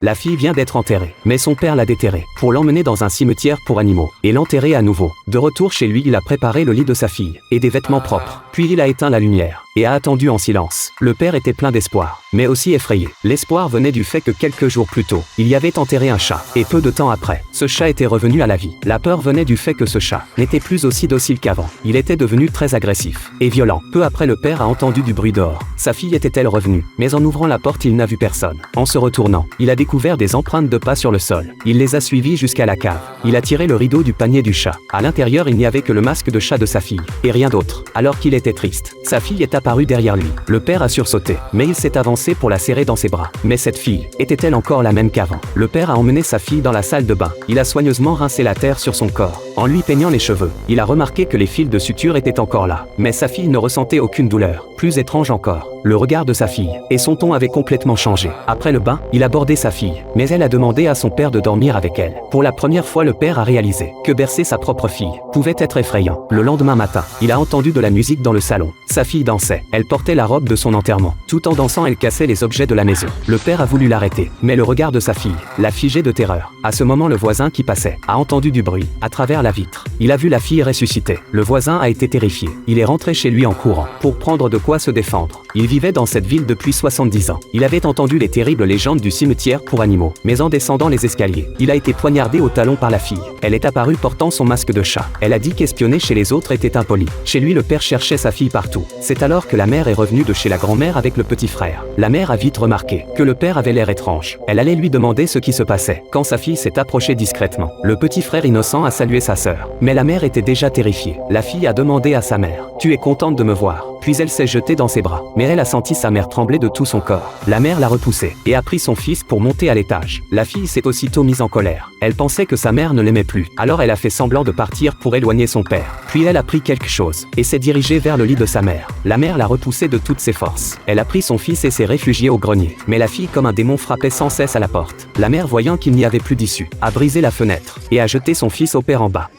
La fille vient d'être enterrée, mais son père l'a déterrée, pour l'emmener dans un cimetière pour animaux, et l'enterrer à nouveau. De retour chez lui, il a préparé le lit de sa fille, et des vêtements propres. Puis il a éteint la lumière, et a attendu en silence. Le père était plein d'espoir, mais aussi effrayé. L'espoir venait du fait que quelques jours plus tôt, il y avait enterré un chat, et peu de temps après, ce chat était revenu à la vie. La peur venait du fait que ce chat n'était plus aussi docile qu'avant. Il était devenu très agressif, et violent. Peu après, le père a entendu du bruit dehors. Sa fille était-elle revenue? Mais en ouvrant la porte, il n'a vu personne. En se retournant, il a découvert des empreintes de pas sur le sol. Il les a suivies jusqu'à la cave. Il a tiré le rideau du panier du chat. À l'intérieur, il n'y avait que le masque de chat de sa fille, et rien d'autre. Alors qu'il était triste, sa fille est apparue derrière lui. Le père a sursauté, mais il s'est avancé pour la serrer dans ses bras. Mais cette fille, était-elle encore la même qu'avant? Le père a emmené sa fille dans la salle de bain. Il a soigneusement rincé la terre sur son corps, en lui peignant les cheveux. Il a remarqué que les fils de suture étaient encore là, mais sa fille ne ressentait aucune douleur. Plus étrange encore, le regard de sa fille, et son ton avait complètement changé. Après le bain, il a bordé sa fille, mais elle a demandé à son père de dormir avec elle. Pour la première fois, le père a réalisé que bercer sa propre fille pouvait être effrayant. Le lendemain matin, il a entendu de la musique dans le salon. Sa fille dansait. Elle portait la robe de son enterrement. Tout en dansant, elle cassait les objets de la maison. Le père a voulu l'arrêter, mais le regard de sa fille l'a figé de terreur. À ce moment, le voisin qui passait a entendu du bruit à travers la vitre. Il a vu la fille ressusciter. Le voisin a été terrifié. Il est rentré chez lui en courant pour prendre de quoi se défendre. Il vivait dans cette ville depuis 70 ans. Il avait entendu les terribles légendes du cimetière pour animaux, mais en descendant les escaliers, il a été poignardé au talon par la fille. Elle est apparue portant son masque de chat. Elle a dit qu'espionner chez les autres était impoli. Chez lui, le père cherchait sa fille partout. C'est alors que la mère est revenue de chez la grand-mère avec le petit frère. La mère a vite remarqué que le père avait l'air étrange. Elle allait lui demander ce qui se passait, quand sa fille s'est approchée discrètement. Le petit frère innocent a salué sa sœur, mais la mère était déjà terrifiée. La fille a demandé à sa mère: « Tu es contente de me voir ?» Puis elle s'est jetée dans ses bras. Mais elle a senti sa mère trembler de tout son corps. La mère l'a repoussée et a pris son fils pour monter à l'étage. La fille s'est aussitôt mise en colère. Elle pensait que sa mère ne l'aimait plus. Alors elle a fait semblant de partir pour éloigner son père. Puis elle a pris quelque chose et s'est dirigée vers le lit de sa mère. La mère l'a repoussée de toutes ses forces. Elle a pris son fils et s'est réfugiée au grenier. Mais la fille, comme un démon, frappait sans cesse à la porte. La mère, voyant qu'il n'y avait plus d'issue, a brisé la fenêtre et a jeté son fils au père en bas.